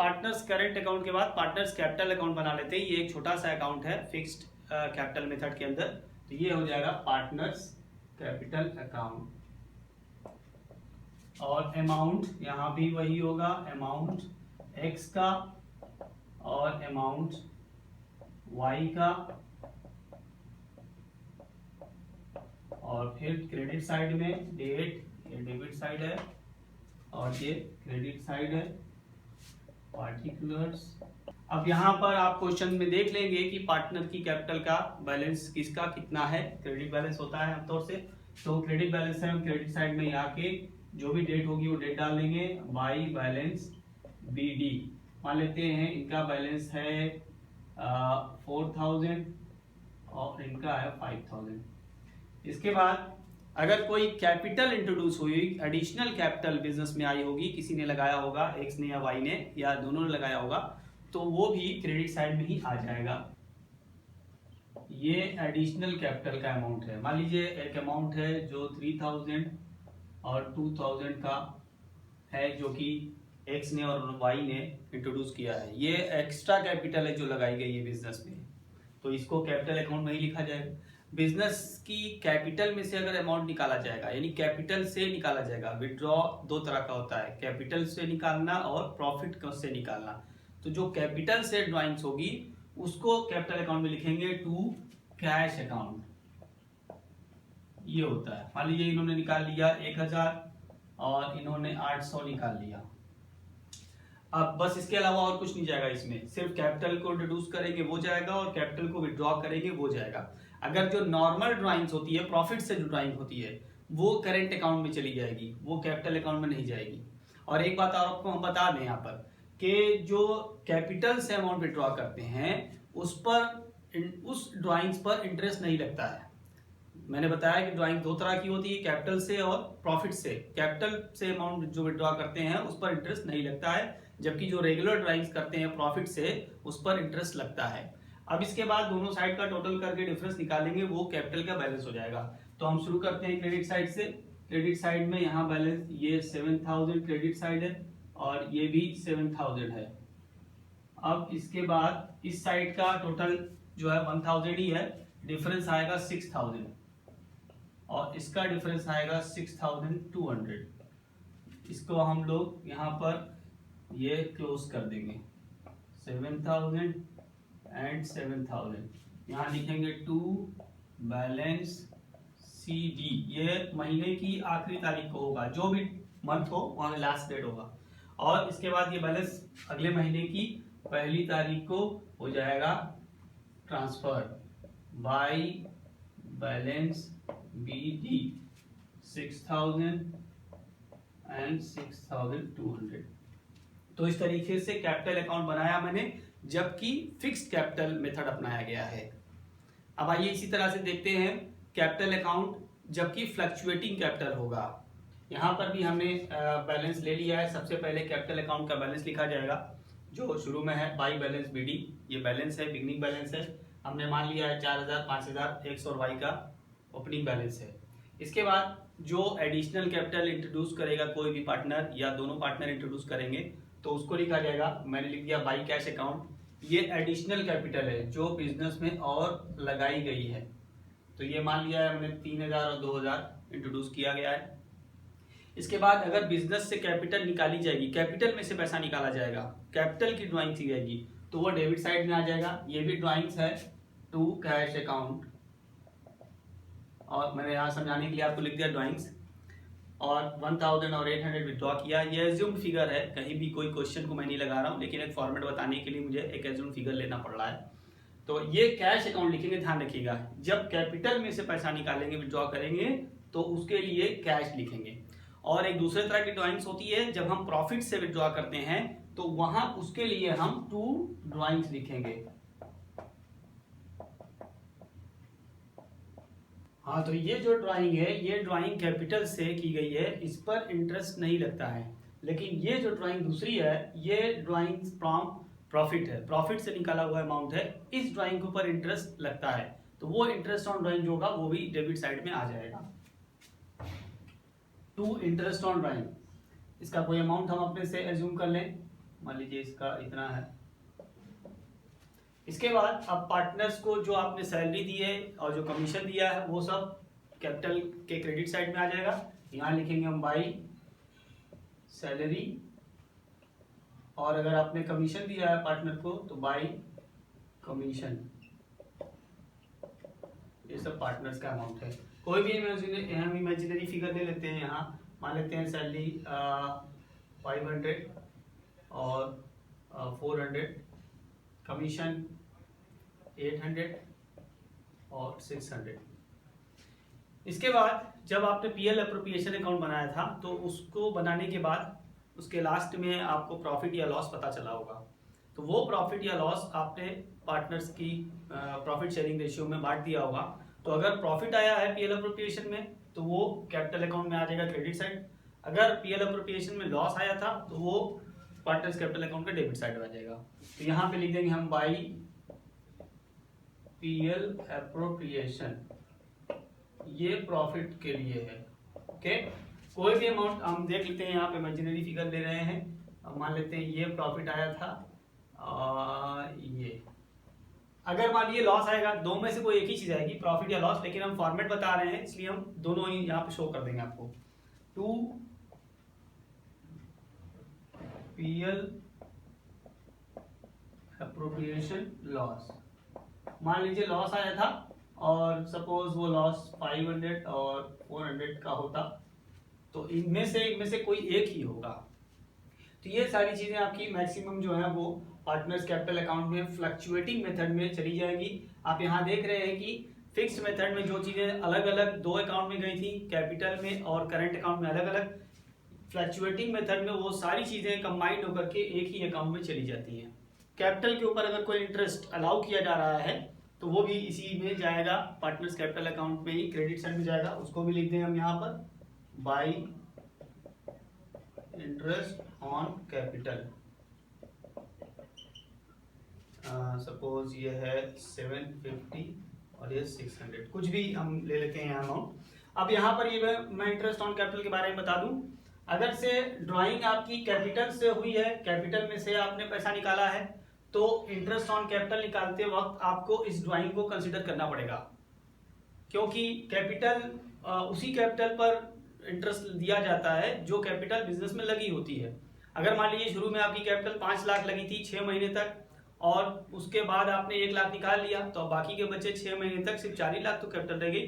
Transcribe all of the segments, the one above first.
Partners current account के बाद partners capital account बना लेते हैं। ये एक छोटा सा अकाउंट है फिक्स्ड कैपिटल मेथड के अंदर, तो ये हो जाएगा पार्टनर्स कैपिटल अकाउंट। और अमाउंट यहाँ भी वही होगा, अमाउंट एक्स का और अमाउंट वाई का, और फिर क्रेडिट साइड में डेट, ये डेबिट साइड है और ये क्रेडिट साइड है, पार्टिकुलर्स। अब यहाँ पर आप क्वेश्चन में देख लेंगे कि पार्टनर की कैपिटल का बैलेंस किसका कितना है। क्रेडिट बैलेंस होता है आमतौर से, तो क्रेडिट बैलेंस है, हम क्रेडिट साइड में आके जो भी डेट होगी वो डेट डाल देंगे। बाई बैलेंस बी डी मान लेते हैं, इनका बैलेंस है 4000 और इनका है 5000। इसके बाद अगर कोई कैपिटल इंट्रोड्यूस हुई, एडिशनल कैपिटल बिजनेस में आई होगी, किसी ने लगाया होगा, एक्स ने या वाई ने या दोनों ने लगाया होगा, तो वो भी क्रेडिट साइड में ही आ जाएगा। ये एडिशनल कैपिटल का अमाउंट है। मान लीजिए एक अमाउंट है जो 3000 और 2000 का है, जो कि एक्स ने और वाई ने इंट्रोड्यूस किया है। ये एक्स्ट्रा कैपिटल है जो लगाई गई है बिजनेस में, तो इसको कैपिटल अकाउंट में ही लिखा जाएगा। बिजनेस की कैपिटल में से अगर अमाउंट निकाला जाएगा, यानी कैपिटल से निकाला जाएगा, विड्रॉ दो तरह का होता है, कैपिटल से निकालना और प्रॉफिट से निकालना। तो जो कैपिटल से ड्राइंग्स होगी उसको कैपिटल अकाउंट में लिखेंगे टू कैश अकाउंट, ये होता है। मान लीजिए इन्होंने निकाल लिया 1000 और इन्होंने 800 निकाल लिया। अब बस इसके अलावा और कुछ नहीं जाएगा इसमें, सिर्फ कैपिटल को इंट्रोड्यूस करेंगे वो जाएगा और कैपिटल को विड्रॉ करेंगे वो जाएगा। अगर जो नॉर्मल ड्राइंग्स होती है, प्रॉफिट से जो ड्राइंग होती है, वो करेंट अकाउंट में चली जाएगी, वो कैपिटल अकाउंट में नहीं जाएगी। और एक बात और आपको हम बता दें यहाँ पर कि जो कैपिटल से अमाउंट विड्रॉ करते हैं उस ड्राइंग्स पर इंटरेस्ट नहीं लगता है। मैंने बताया कि ड्राइंग दो तरह की होती है, कैपिटल से और प्रॉफिट से। कैपिटल से अमाउंट जो विड्रॉ करते हैं उस पर इंटरेस्ट नहीं लगता है, जबकि जो रेगुलर ड्राइंग्स करते हैं प्रॉफिट से उस पर इंटरेस्ट लगता है। अब इसके बाद दोनों साइड का टोटल करके डिफरेंस निकालेंगे, वो कैपिटल का बैलेंस हो जाएगा। तो हम शुरू करते हैं क्रेडिट साइड से। क्रेडिट साइड में यहाँ बैलेंस ये 7000 क्रेडिट साइड है और ये भी 7000 है। अब इसके बाद इस साइड का टोटल जो है 1000 ही है, डिफरेंस आएगा 6000 और इसका डिफरेंस आएगा 6200। इसको हम लोग यहाँ पर ये क्लोज कर देंगे, 7000 एंड 7000। यहाँ लिखेंगे टू बैलेंस सी डी, ये महीने की आखिरी तारीख को होगा, जो भी मंथ हो वहाँ लास्ट डेट होगा। और इसके बाद ये बैलेंस अगले महीने की पहली तारीख को हो जाएगा transfer by balance B D 6000 and 6200। तो इस तरीके से कैपिटल अकाउंट बनाया मैंने, जबकि फिक्स्ड कैपिटल मेथड अपनाया गया है। अब आइए इसी तरह से देखते हैं कैपिटल अकाउंट जबकि फ्लक्चुएटिंग कैपिटल होगा। यहाँ पर भी हमने बैलेंस ले लिया है। सबसे पहले कैपिटल अकाउंट का बैलेंस लिखा जाएगा जो शुरू में है बाई बैलेंस बी डी, ये बैलेंस है, बिगनिंग बैलेंस है। हमने मान लिया है 4000, 5000, एक्स और वाई का ओपनिंग बैलेंस है। इसके बाद जो एडिशनल कैपिटल इंट्रोड्यूस करेगा कोई भी पार्टनर या दोनों पार्टनर इंट्रोड्यूस करेंगे तो उसको लिखा जाएगा, मैंने लिख दिया बाई कैश अकाउंट। ये एडिशनल कैपिटल है जो बिजनेस में और लगाई गई है, तो ये मान लिया है हमने 3000 और 2000 इंट्रोड्यूस किया गया है। इसके बाद अगर बिजनेस से कैपिटल निकाली जाएगी, कैपिटल में से पैसा निकाला जाएगा, कैपिटल की ड्राइंग की जाएगी, तो वो डेबिट साइड में आ जाएगा। ये भी ड्राइंग्स है टू कैश अकाउंट, और मैंने यहाँ समझाने के लिए आपको लिख दिया ड्राइंग्स। और 1000 और 800 विड्रॉ किया। ये एज्यूम्ड फिगर है, कहीं भी कोई क्वेश्चन को मैं नहीं लगा रहा हूँ, लेकिन एक फॉर्मेट बताने के लिए मुझे एक एज्यूम्ड फिगर लेना पड़ रहा है। तो ये कैश अकाउंट लिखेंगे, ध्यान रखिएगा, जब कैपिटल में से पैसा निकालेंगे, विड्रॉ करेंगे, तो उसके लिए कैश लिखेंगे। और एक दूसरे तरह की ड्राइंग्स होती है जब हम प्रॉफिट से विड्रॉ करते हैं, तो वहां उसके लिए हम टू ड्राइंग्स लिखेंगे। हाँ, तो ये जो ड्राइंग है, ये ड्राइंग कैपिटल से की गई है, इस पर इंटरेस्ट नहीं लगता है। लेकिन ये जो ड्राइंग दूसरी है, ये ड्राइंग फ्रॉम प्रॉफिट है, प्रॉफिट से निकाला हुआ अमाउंट है, इस ड्राइंग के ऊपर इंटरेस्ट लगता है, तो वो इंटरेस्ट ऑन ड्राइंग जो होगा वो भी डेबिट साइड में आ जाएगा। टू इंटरेस्ट ऑन ड्राइंग, इसका कोई अमाउंट हम अपने से एज्यूम कर लें, मान लीजिए इसका इतना है। इसके बाद अब पार्टनर्स को जो आपने सैलरी दी है और जो कमीशन दिया है वो सब कैपिटल के क्रेडिट साइड में आ जाएगा। यहाँ लिखेंगे हम बाई सैलरी, और अगर आपने कमीशन दिया है पार्टनर को तो बाई कमीशन। ये सब पार्टनर्स का अमाउंट है। कोई भी हम इमेजिनरी फिगर ले लेते हैं। यहाँ मान लेते हैं सैलरी 500 और 400, कमीशन 800 और 600। इसके बाद जब आपने पीएल अप्रोप्रिएशन अकाउंट बनाया था तो उसको बनाने के बाद उसके लास्ट में आपको प्रॉफिट या लॉस पता चला होगा। तो वो प्रॉफिट या लॉस आपने पार्टनर्स की प्रॉफिट शेयरिंग रेशियो में बांट दिया होगा। तो अगर प्रॉफिट आया है पीएल अप्रोप्रिएशन में तो वो कैपिटल अकाउंट में आ जाएगा क्रेडिट साइड। अगर पीएल अप्रोप्रिएशन में लॉस आया था तो वो पार्टनर्स कैपिटल अकाउंट का डेबिट साइड में आ जाएगा। तो यहाँ पे लिख देंगे हम बाई पीएल अप्रोप्रिएशन, ये प्रॉफिट के लिए है। ओके, कोई भी अमाउंट हम देख लेते हैं। यहाँ पे इमेजिनरी फिगर ले रहे हैं। अब मान लेते हैं ये प्रॉफिट आया था, ये अगर मान लीजिए लॉस आएगा, दो में से कोई एक ही चीज आएगी, प्रॉफिट या लॉस, लेकिन हम फॉर्मेट बता रहे हैं इसलिए हम दोनों ही यहाँ पे शो कर देंगे आपको। टू पीएल अप्रोप्रिएशन लॉस, मान लीजिए लॉस आया था और सपोज वो लॉस 500 और 400 का होता तो इनमें से कोई एक ही होगा। तो ये सारी चीजें आपकी मैक्सिमम जो है वो पार्टनर्स कैपिटल अकाउंट में फ्लक्चुएटिंग मेथड में चली जाएगी। आप यहाँ देख रहे हैं कि फिक्स्ड मेथड में जो चीजें अलग अलग दो अकाउंट में गई थी, कैपिटल में और करंट अकाउंट में अलग अलग, फ्लक्चुएटिंग मेथड में वो सारी चीजें कंबाइंड होकर के एक ही अकाउंट में चली जाती हैं। कैपिटल के ऊपर अगर कोई इंटरेस्ट अलाउ किया जा रहा है तो वो भी इसी में जाएगा, पार्टनर्स कैपिटल अकाउंट में ही क्रेडिट साइड में जाएगा। उसको भी लिख देंगे हम यहाँ पर by interest on capital. Suppose ये है 750 और ये 600, कुछ भी हम ले लेते हैं यहाँ अमाउंट। अब यहाँ पर ये मैं इंटरेस्ट ऑन कैपिटल के बारे में बता दूं। अगर से ड्राइंग आपकी कैपिटल से हुई है, कैपिटल में से आपने पैसा निकाला है, तो इंटरेस्ट ऑन कैपिटल निकालते वक्त आपको इस ड्राइंग को कंसीडर करना पड़ेगा, क्योंकि कैपिटल उसी कैपिटल पर इंटरेस्ट दिया जाता है जो कैपिटल बिजनेस में लगी होती है। अगर मान लीजिए शुरू में आपकी कैपिटल 5 लाख लगी थी 6 महीने तक, और उसके बाद आपने 1 लाख निकाल लिया, तो बाकी के बचे 6 महीने तक सिर्फ 4 ही लाख तो कैपिटल रह गई।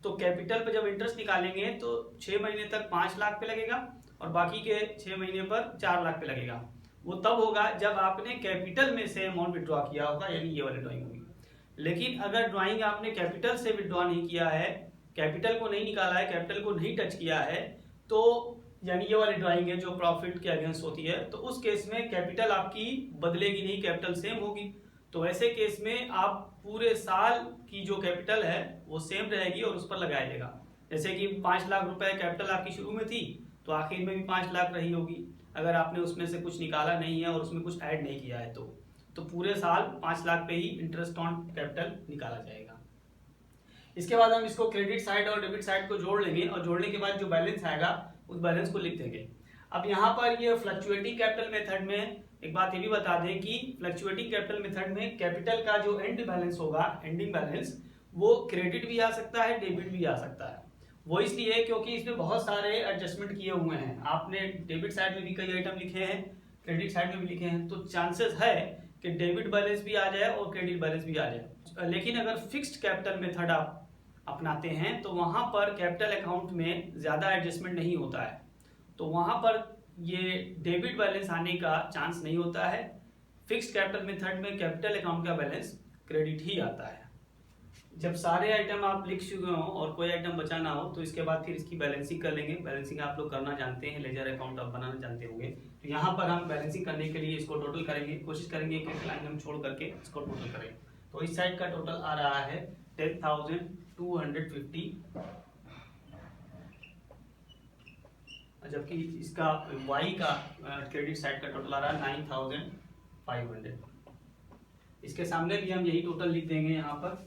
तो कैपिटल पर जब इंटरेस्ट निकालेंगे तो 6 महीने तक 5 लाख पे लगेगा और बाकी के 6 महीने पर 4 लाख पे लगेगा। वो तब होगा जब आपने कैपिटल में से अमाउंट विड्रॉ किया होगा, यानी ये वाली ड्राइंग होगी। लेकिन अगर ड्राइंग आपने कैपिटल से विड्रॉ नहीं किया है, कैपिटल को नहीं निकाला है, कैपिटल को नहीं टच किया है, तो यानी ये वाली ड्राइंग है जो प्रॉफिट के अगेंस्ट होती है, तो उस केस में कैपिटल आपकी बदलेगी नहीं, कैपिटल सेम होगी। तो ऐसे केस में आप पूरे साल की जो कैपिटल है वो सेम रहेगी और उस पर लगाया जाएगा। जैसे कि 5 लाख रुपए कैपिटल आपकी शुरू में थी तो आखिर में भी 5 लाख रही होगी, अगर आपने उसमें से कुछ निकाला नहीं है और उसमें कुछ ऐड नहीं किया है तो पूरे साल 5 लाख पे ही इंटरेस्ट ऑन कैपिटल निकाला जाएगा। इसके बाद हम इसको क्रेडिट साइड और डेबिट साइड को जोड़ लेंगे और जोड़ने के बाद जो बैलेंस आएगा उस बैलेंस को लिख देंगे। अब यहाँ पर ये फ्लक्चुएटिंग कैपिटल मेथड में एक बात ये भी बता दें कि फ्लक्चुएटिंग कैपिटल मेथड में कैपिटल का जो एंड बैलेंस होगा, एंडिंग बैलेंस, वो क्रेडिट भी आ सकता है, डेबिट भी आ सकता है। वो इसलिए क्योंकि इसमें बहुत सारे एडजस्टमेंट किए हुए हैं। आपने डेबिट साइड में भी कई आइटम लिखे हैं, क्रेडिट साइड में भी लिखे हैं, तो चांसेस है कि डेबिट बैलेंस भी आ जाए और क्रेडिट बैलेंस भी आ जाए। लेकिन अगर फिक्स्ड कैपिटल मेथड आप अपनाते हैं तो वहां पर कैपिटल अकाउंट में ज्यादा एडजस्टमेंट नहीं होता है, तो वहां पर ये डेबिट बैलेंस आने का चांस नहीं होता है। फिक्स्ड कैपिटल मेथड में कैपिटल अकाउंट का बैलेंस क्रेडिट ही आता है। जब सारे आइटम आप लिख चुके हो और कोई आइटम बचा ना हो तो इसके बाद फिर इसकी बैलेंसिंग कर लेंगे। बैलेंसिंग आप लोग करना जानते हैं, लेजर अकाउंट आप बनाना जानते होंगे। तो यहाँ पर हम बैलेंसिंग करने के लिए इसको टोटल करेंगे, कोशिश करेंगे कि एक लाइन हम छोड़ करके इसको टोटल करें। तो इस साइड का टोटल आ रहा है 10,250, जबकि इसका वाई का क्रेडिट साइड का टोटल आ रहा है 9,500। इसके सामने भी हम यही टोटल लिख देंगे यहाँ पर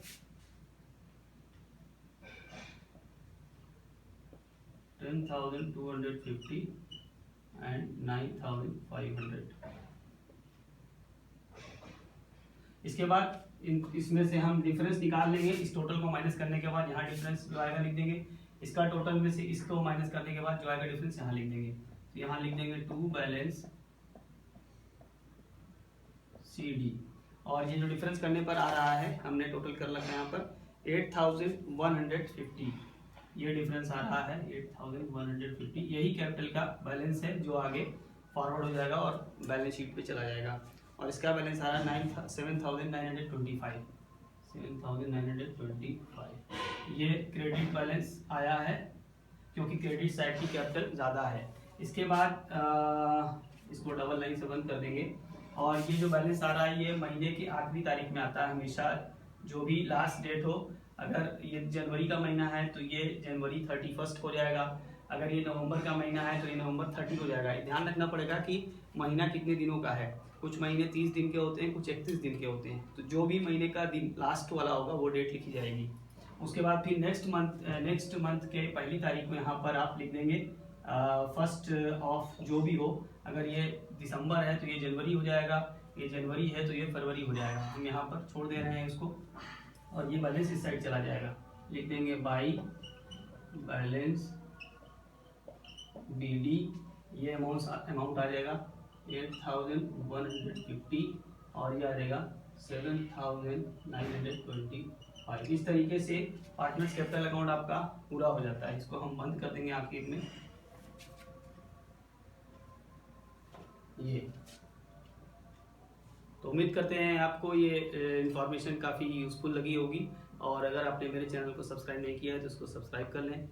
10,250 एंड 9,500। इसके बाद इसमें से हम डिफरेंस निकाल लेंगे। इस टोटल को माइनस करने के बाद यहाँ डिफरेंस जो आएगा लिख देंगे। इसका टोटल में से इसको माइनस करने के बाद जो आएगा डिफरेंस यहाँ लिख देंगे। तो यहाँ लिख देंगे टू बैलेंस CD। और ये जो डिफरेंस करने पर आ रहा है, हमने टोटल कर रखा है यहाँ पर 8150, ये डिफरेंस आ रहा है 8150। यही कैपिटल का बैलेंस है जो आगे फॉरवर्ड हो जाएगा और बैलेंस शीट पे चला जाएगा। और इसका बैलेंस आ रहा है 7925। ये क्रेडिट बैलेंस आया है क्योंकि क्रेडिट साइड की कैपिटल ज़्यादा है। इसके बाद इसको डबल लाइन से बंद कर देंगे। और ये जो बैलेंस आ रहा है ये महीने की आखिरी तारीख में आता है हमेशा, जो भी लास्ट डेट हो। अगर ये जनवरी का महीना है तो ये जनवरी 31 हो जाएगा। अगर ये नवंबर का महीना है तो ये नवंबर 30 हो जाएगा। ध्यान रखना पड़ेगा कि महीना कितने दिनों का है। कुछ महीने 30 दिन के होते हैं, कुछ 31 दिन के होते हैं। तो जो भी महीने का दिन लास्ट वाला होगा वो डेट लिखी जाएगी। उसके बाद फिर नेक्स्ट मंथ के पहली तारीख में यहाँ पर आप लिख देंगे 1 ऑफ जो भी हो। अगर ये दिसंबर है तो ये जनवरी हो जाएगा, ये जनवरी है तो ये फरवरी हो जाएगा। हम यहाँ पर छोड़ दे रहे हैं इसको और ये बैलेंस इस साइड चला जाएगा। लिख देंगे बाई बैलेंस BD। ये अमाउंट आ जाएगा 8150 और ये आ जाएगा 7925। इस तरीके से पार्टनर्स कैपिटल अकाउंट आपका पूरा हो जाता है। इसको हम बंद कर देंगे आखिर में। ये तो उम्मीद करते हैं आपको ये इंफॉर्मेशन काफ़ी यूज़फुल लगी होगी। और अगर आपने मेरे चैनल को सब्सक्राइब नहीं किया है तो उसको सब्सक्राइब कर लें।